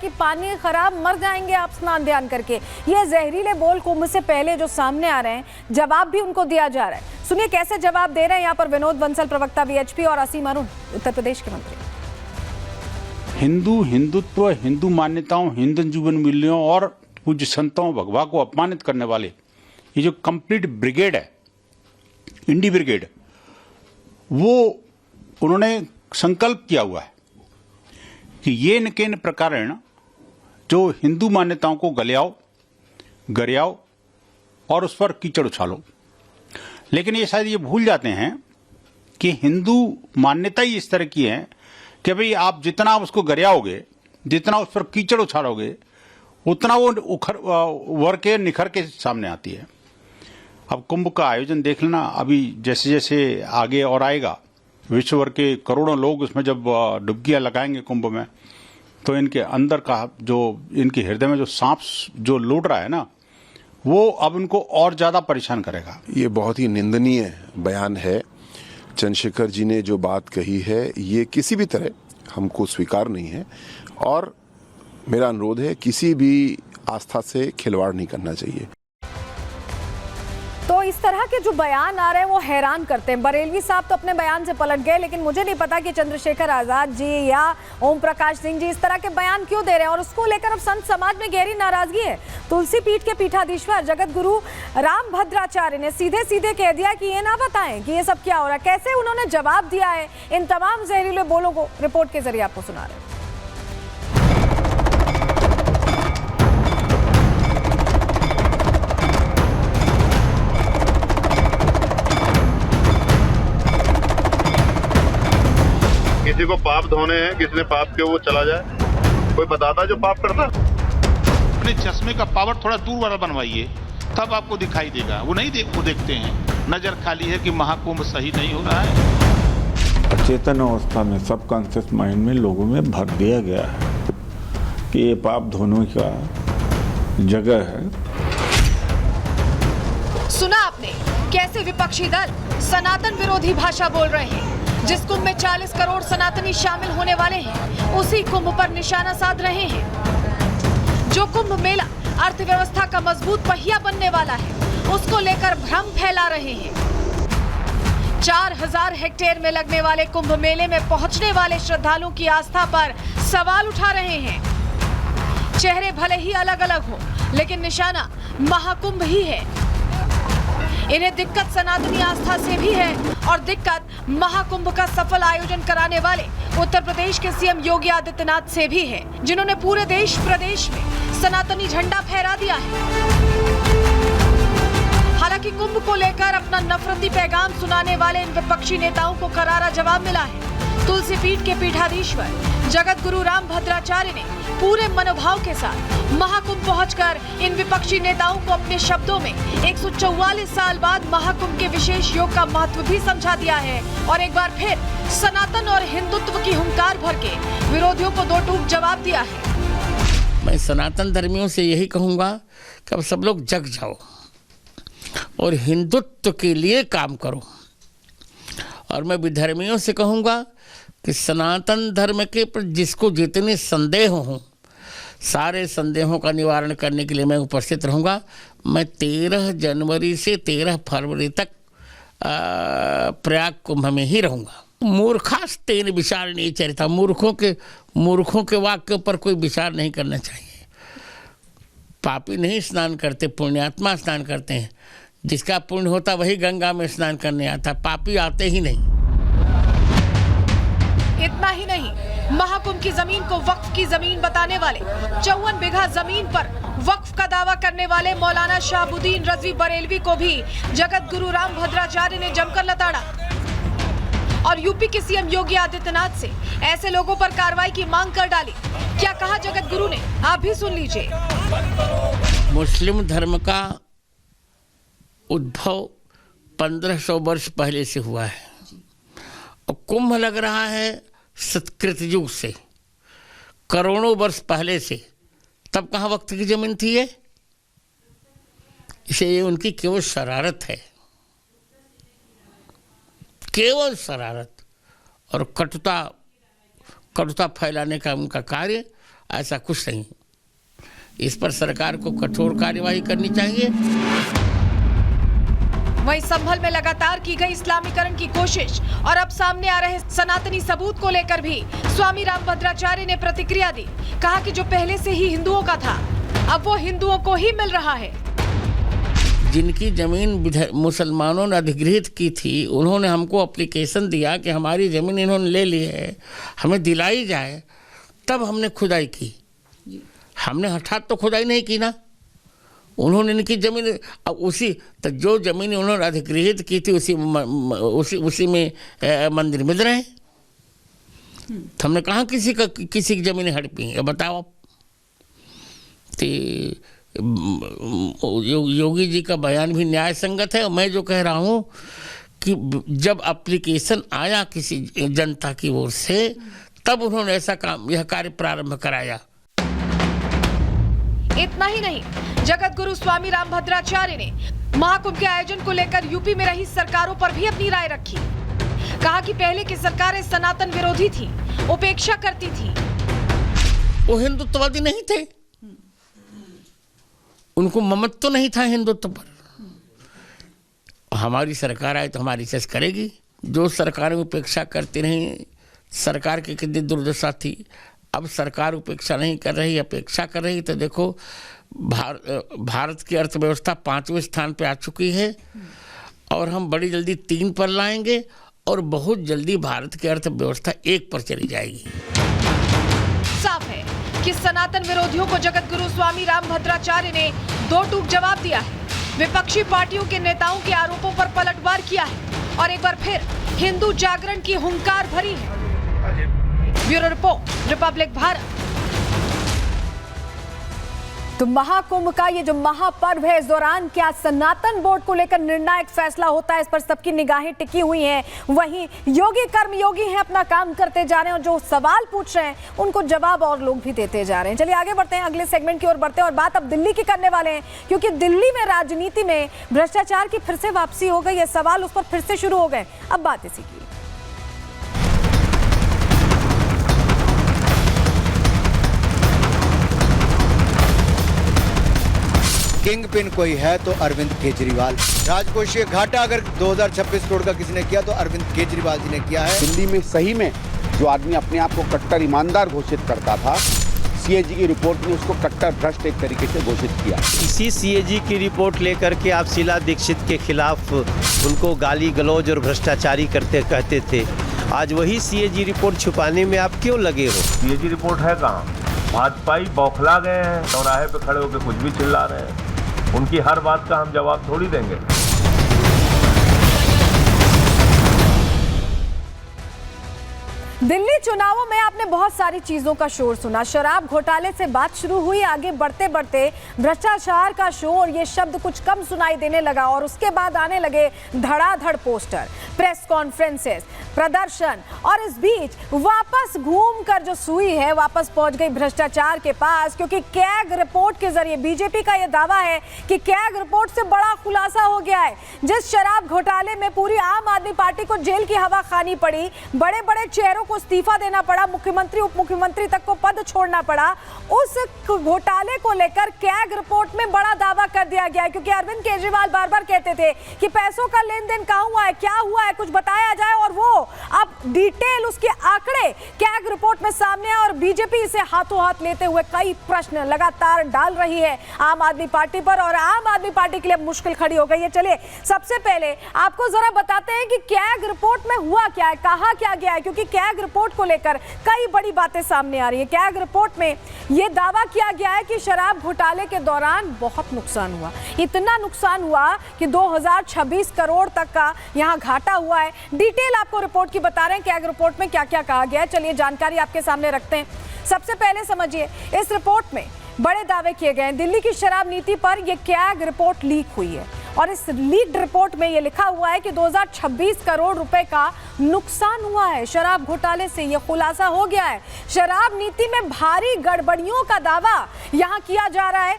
कि पानी खराब, मर जाएंगे आप स्नान ध्यान करके। ये जहरीले बोल कुंभ से पहले जो सामने आ रहे हैं, जवाब भी उनको दिया जा रहा है। सुनिए कैसे जवाब दे रहे हैं यहाँ पर विनोद बंसल, प्रवक्ता वीएचपी, और असीम अरुण, उत्तर प्रदेश के मंत्री। हिंदू, हिंदुत्व, हिंदू मान्यताओं, हिंदू जीवन मूल्यों और पूज्य संतों भगवा को अपमानित करने वाले ये जो कंप्लीट ब्रिगेड है, इंडी ब्रिगेड, वो उन्होंने संकल्प किया हुआ है कि ये न के न प्रकारेण जो हिंदू मान्यताओं को गरियाओ और उस पर कीचड़ उछालो। लेकिन ये शायद ये भूल जाते हैं कि हिंदू मान्यता ही इस तरह की है कि भाई आप जितना उसको गरियाओगे, जितना उस पर कीचड़ उछालोगे, उतना वो उभर के निखर के सामने आती है। अब कुंभ का आयोजन देख लेना, अभी जैसे जैसे आगे और आएगा, विश्व भर के करोड़ों लोग उसमें जब डुबकियां लगाएंगे कुंभ में, तो इनके अंदर का जो इनके हृदय में जो सांप जो लौट रहा है ना, वो अब उनको और ज्यादा परेशान करेगा। ये बहुत ही निंदनीय बयान है। चंद्रशेखर जी ने जो बात कही है, ये किसी भी तरह हमको स्वीकार नहीं है और मेरा अनुरोध है किसी भी आस्था से खिलवाड़ नहीं करना चाहिए। तो इस तरह के जो बयान आ रहे हैं वो हैरान करते हैं। बरेलवी साहब तो अपने बयान से पलट गए, लेकिन मुझे नहीं पता कि चंद्रशेखर आजाद जी या ओम प्रकाश सिंह जी इस तरह के बयान क्यों दे रहे हैं, और उसको लेकर अब संत समाज में गहरी नाराजगी है। तुलसी पीठ के पीठाधीश्वर जगत गुरु रामभद्राचार्य ने सीधे सीधे कह दिया कि ये ना बताएं कि ये सब क्या हो रहा है। कैसे उन्होंने जवाब दिया है इन तमाम जहरीले बोलों को, रिपोर्ट के जरिए आपको सुना रहे हैं। किसी को पाप धोने हैं, किसी ने पाप के वो चला जाए, कोई बताता जो पाप करता। अपने चश्मे का पावर थोड़ा दूर वाला बनवाइए, तब आपको दिखाई देगा। वो नहीं वो देखते हैं, नजर खाली है कि महाकुंभ सही नहीं हो रहा है। चेतन अवस्था में, सबकॉन्शियस माइंड में लोगों में भर दिया गया है कि ये पाप धोने का जगह है। सुना आपने कैसे विपक्षी दल सनातन विरोधी भाषा बोल रहे हैं। जिस कुंभ में 40 करोड़ सनातनी शामिल होने वाले हैं, उसी कुंभ पर निशाना साध रहे हैं। जो कुंभ मेला अर्थव्यवस्था का मजबूत पहिया बनने वाला है, उसको लेकर भ्रम फैला रहे हैं। 4000 हेक्टेयर में लगने वाले कुंभ मेले में पहुंचने वाले श्रद्धालुओं की आस्था पर सवाल उठा रहे हैं। चेहरे भले ही अलग अलग हो, लेकिन निशाना महाकुंभ ही है। इन्हें दिक्कत सनातनी आस्था से भी है और दिक्कत महाकुंभ का सफल आयोजन कराने वाले उत्तर प्रदेश के सीएम योगी आदित्यनाथ से भी है, जिन्होंने पूरे देश प्रदेश में सनातनी झंडा फहरा दिया है। हालांकि कुंभ को लेकर अपना नफरती पैगाम सुनाने वाले इन विपक्षी नेताओं को करारा जवाब मिला है। तुलसी पीठ के पीठाधीश्वर जगत गुरु रामभद्राचार्य ने पूरे मनोभाव के साथ महाकुंभ पहुंचकर इन विपक्षी नेताओं को अपने शब्दों में 144 साल बाद महाकुंभ के विशेष योग का महत्व भी समझा दिया है, और एक बार फिर सनातन और हिंदुत्व की हुंकार भर के विरोधियों को दो टूक जवाब दिया है। मैं सनातन धर्मियों से यही कहूंगा कि अब सब लोग जग जाओ और हिंदुत्व के लिए काम करो। और मैं विधर्मियों से कहूंगा कि सनातन धर्म के पर जिसको जितने संदेह हों, सारे संदेहों का निवारण करने के लिए मैं उपस्थित रहूँगा। मैं 13 जनवरी से 13 फरवरी तक प्रयाग कुंभ में ही रहूँगा। मूर्खास्तेन विचार नहीं चरिता, मूर्खों के वाक्य पर कोई विचार नहीं करना चाहिए। पापी नहीं स्नान करते, पुण्यात्मा स्नान करते हैं। जिसका पुण्य होता वही गंगा में स्नान करने आता, पापी आते ही नहीं। इतना ही नहीं, महाकुंभ की जमीन को वक्फ की जमीन बताने वाले, 54 बीघा जमीन पर वक्फ का दावा करने वाले मौलाना शहाबुद्दीन रजवी बरेलवी को भी जगत गुरु रामभद्राचार्य ने जमकर लताड़ा और यूपी के सीएम योगी आदित्यनाथ से ऐसे लोगों पर कार्रवाई की मांग कर डाली। क्या कहा जगत गुरु ने, आप भी सुन लीजिए। मुस्लिम धर्म का उद्भव 1500 वर्ष पहले से हुआ है और कुंभ लग रहा है सतकृत युग से, करोड़ों वर्ष पहले से। तब कहाँ वक्त की जमीन थी ये? इसे ये उनकी केवल शरारत है, केवल शरारत और कटुता फैलाने का उनका कार्य। ऐसा कुछ नहीं। इस पर सरकार को कठोर कार्यवाही करनी चाहिए। वहीं संभल में लगातार की गई इस्लामीकरण की कोशिश और अब सामने आ रहे सनातनी सबूत को लेकर भी स्वामी रामभद्राचार्य ने प्रतिक्रिया दी। कहा कि जो पहले से ही हिंदुओं का था अब वो हिंदुओं को ही मिल रहा है। जिनकी जमीन मुसलमानों ने अधिग्रहित की थी, उन्होंने हमको एप्लीकेशन दिया कि हमारी जमीन इन्होंने ले ली है, हमें दिलाई जाए, तब हमने खुदाई की। हमने हठात तो खुदाई नहीं की ना, उन्होंने इनकी जमीन, अब उसी तो जो जमीन उन्होंने अधिग्रहित की थी उसी में मंदिर मिल रहे हैं। तो हमने कहाँ किसी की जमीन हड़पी है, बताओ आप। तो योगी जी का बयान भी न्याय संगत है। और मैं जो कह रहा हूँ कि जब एप्लीकेशन आया किसी जनता की ओर से, तब उन्होंने ऐसा काम, यह कार्य प्रारंभ कराया। इतना ही नहीं, जगत गुरु स्वामी रामभद्राचार्य ने महाकुंभ के आयोजन को लेकर यूपी में रही सरकारों पर भी अपनी राय रखी। कहा कि पहले की सरकारें सनातन विरोधी थी, उपेक्षा करती थी। वो हिंदुत्ववादी नहीं थे, उनको ममत्व तो नहीं था हिंदुत्व पर। हमारी सरकार आए तो हमारी चर्चा करेगी। जो सरकारें उपेक्षा करती रही, सरकार की कितनी दुर्दशा थी। अब सरकार उपेक्षा नहीं कर रही, अपेक्षा कर रही। तो देखो भारत की अर्थव्यवस्था 5वें स्थान पे आ चुकी है और हम बड़ी जल्दी 3 पर लाएंगे और बहुत जल्दी भारत की अर्थव्यवस्था 1 पर चली जाएगी। साफ है कि सनातन विरोधियों को जगत गुरु स्वामी रामभद्राचार्य ने दो टूक जवाब दिया है। विपक्षी पार्टियों के नेताओं के आरोपों पर पलटवार किया है और एक बार फिर हिंदू जागरण की हुंकार भरी है। Bureau report, Republic Bharat. तो महाकुंभ का ये जो महापर्व है, इस दौरान क्या सनातन बोर्ड को लेकर निर्णायक फैसला होता है, इस पर सबकी निगाहें टिकी हुई हैं। वहीं योगी कर्मयोगी हैं, अपना काम करते जा रहे हैं और जो सवाल पूछ रहे हैं उनको जवाब और लोग भी देते जा रहे हैं। चलिए आगे बढ़ते हैं, अगले सेगमेंट की ओर बढ़ते हैं और बात अब दिल्ली की करने वाले हैं, क्योंकि दिल्ली में राजनीति में भ्रष्टाचार की फिर से वापसी हो गई है। सवाल उस पर फिर से शुरू हो गए। अब बात इसी की। किंग पिन कोई है तो अरविंद केजरीवाल। राजकोषीय घाटा अगर 2026 करोड़ का किसी ने किया तो अरविंद केजरीवाल जी ने किया है। दिल्ली में सही में जो आदमी अपने आप को कट्टर ईमानदार घोषित करता था, सीएजी की रिपोर्ट ने उसको कट्टर भ्रष्ट एक तरीके से घोषित किया। इसी सीएजी की रिपोर्ट लेकर के आप शीला दीक्षित के खिलाफ उनको गाली गलौज और भ्रष्टाचारी कहते थे। आज वही सीएजी रिपोर्ट छुपाने में आप क्यों लगे हो? सीएजी रिपोर्ट है कहाँ? भाजपाई बौखला गए हैं, चौराहे पे खड़े होकर कुछ भी चिल्ला रहे हैं। उनकी हर बात का हम जवाब थोड़ी देंगे। दिल्ली चुनावों में आपने बहुत सारी चीजों का शोर सुना। शराब घोटाले से बात शुरू हुई, आगे बढ़ते बढ़ते भ्रष्टाचार का शोर, ये शब्द कुछ कम सुनाई देने लगा और उसके बाद आने लगे धड़ाधड़ पोस्टर, प्रेस कॉन्फ्रेंसेस, प्रदर्शन और इस बीच वापस घूमकर जो सुई है वापस पहुंच गई भ्रष्टाचार के पास, क्योंकि कैग रिपोर्ट के जरिए बीजेपी का यह दावा है कि कैग रिपोर्ट से बड़ा खुलासा हो गया है। जिस शराब घोटाले में पूरी आम आदमी पार्टी को जेल की हवा खानी पड़ी, बड़े बड़े चेहरों को इस्तीफा देना पड़ा, मुख्यमंत्री उप मुख्यमंत्री तक को पद छोड़ना पड़ा, उस घोटाले को लेकर कैग रिपोर्ट में बड़ा दावा कर दिया गया है। क्योंकि अरविंद केजरीवाल बार बार कहते थे कि पैसों का लेन देन कहां हुआ है, क्या हुआ है, कुछ बताया जाए, और वो अब डिटेल उसके आंकड़े कैग रिपोर्ट में सामने आए और बीजेपी इसे हाथों हाथ लेते हुए कई प्रश्न लगातार डाल रही है आम आदमी पार्टी पर और आम आदमी पार्टी के लिए मुश्किल खड़ी हो गई है। चलिए सबसे पहले आपको जरा बताते हैं कि कैग रिपोर्ट में हुआ क्या है, कहा क्या गया है, क्योंकि कैग रिपोर्ट को लेकर कई बड़ी बातें सामने आ रही है। कैग रिपोर्ट में यह दावा किया गया है कि शराब घोटाले के दौरान बहुत नुकसान हुआ, इतना नुकसान हुआ कि 2026 करोड़ तक का यहां घाटा हुआ है। डिटेल आपको रिपोर्ट की बता रहे हैं कैग रिपोर्ट में क्या क्या कहा गया है। चलिए जानकारी आपके सामने रखते हैं। सबसे पहले समझिए, इस रिपोर्ट में बड़े दावे किए गए हैं। दिल्ली की शराब नीति पर यह कैग रिपोर्ट लीक हुई है और इस लीक्ड रिपोर्ट में ये लिखा हुआ है कि 2026 करोड़ रुपए का नुकसान हुआ है शराब घोटाले से। ये खुलासा हो गया है। शराब नीति में भारी गड़बड़ियों का दावा यहां किया जा रहा है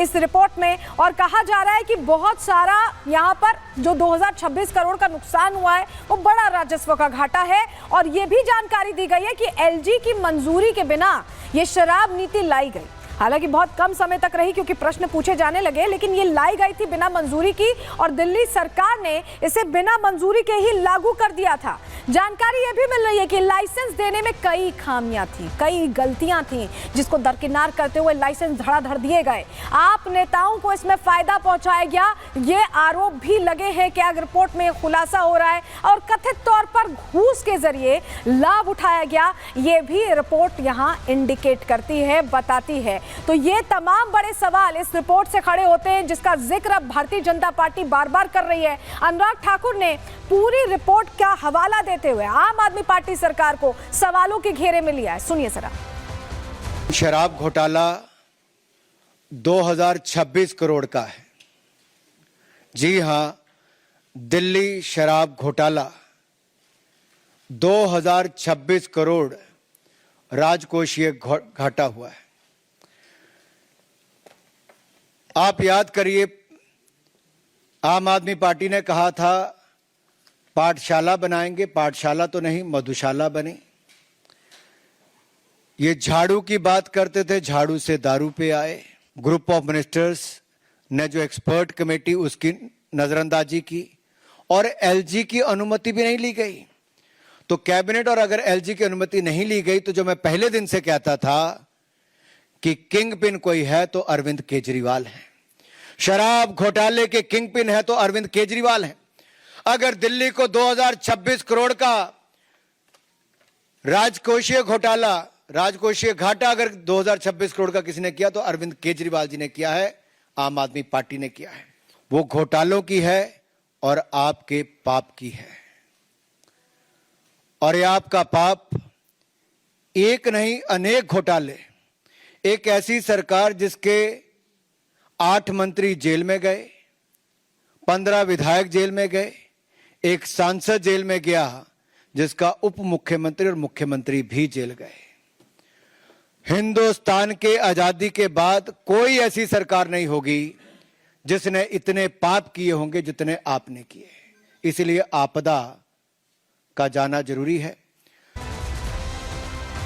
इस रिपोर्ट में, और कहा जा रहा है कि बहुत सारा यहां पर जो 2026 करोड़ का नुकसान हुआ है वो बड़ा राजस्व का घाटा है। और ये भी जानकारी दी गई है कि एलजी की मंजूरी के बिना ये शराब नीति लाई गई। हालांकि बहुत कम समय तक रही क्योंकि प्रश्न पूछे जाने लगे, लेकिन ये लाई गई थी बिना मंजूरी की और दिल्ली सरकार ने इसे बिना मंजूरी के ही लागू कर दिया था। जानकारी ये भी मिल रही है कि लाइसेंस देने में कई खामियां थी, कई गलतियां थी, जिसको दरकिनार करते हुए लाइसेंस धड़ाधड़ दिए गए। आप नेताओं को इसमें फायदा पहुंचाया गया, ये आरोप भी लगे हैं कि अगर रिपोर्ट में खुलासा हो रहा है और कथित तौर पर घूस के जरिए लाभ उठाया गया, ये भी रिपोर्ट यहां इंडिकेट करती है, बताती है। तो ये तमाम बड़े सवाल इस रिपोर्ट से खड़े होते हैं, जिसका जिक्र अब भारतीय जनता पार्टी बार बार कर रही है। अनुराग ठाकुर ने पूरी रिपोर्ट का हवाला देते हुए आम आदमी पार्टी सरकार को सवालों के घेरे में लिया है। सुनिए जरा। शराब घोटाला 2026 करोड़ का है। जी हां, दिल्ली शराब घोटाला 2026 करोड़ राजकोषीय घाटा हुआ है। आप याद करिए, आम आदमी पार्टी ने कहा था पाठशाला बनाएंगे, पाठशाला तो नहीं मधुशाला बनी। ये झाड़ू की बात करते थे, झाड़ू से दारू पे आए। ग्रुप ऑफ मिनिस्टर्स ने जो एक्सपर्ट कमेटी उसकी नजरअंदाजी की और एलजी की अनुमति भी नहीं ली गई। तो कैबिनेट और अगर एलजी की अनुमति नहीं ली गई तो जो मैं पहले दिन से कहता था कि किंग पिन कोई है तो अरविंद केजरीवाल है। शराब घोटाले के किंग पिन है तो अरविंद केजरीवाल है। अगर दिल्ली को 2026 करोड़ का राजकोषीय घाटा अगर 2026 करोड़ का किसी ने किया तो अरविंद केजरीवाल जी ने किया है, आम आदमी पार्टी ने किया है। वो घोटालों की है और आपके पाप की है। और ये आपका पाप एक नहीं अनेक घोटाले, एक ऐसी सरकार जिसके 8 मंत्री जेल में गए, 15 विधायक जेल में गए, एक सांसद जेल में गया जिसका उप मुख्यमंत्री और मुख्यमंत्री भी जेल गए। हिंदुस्तान के आजादी के बाद कोई ऐसी सरकार नहीं होगी जिसने इतने पाप किए होंगे जितने आपने किए। इसलिए आपदा का जाना जरूरी है।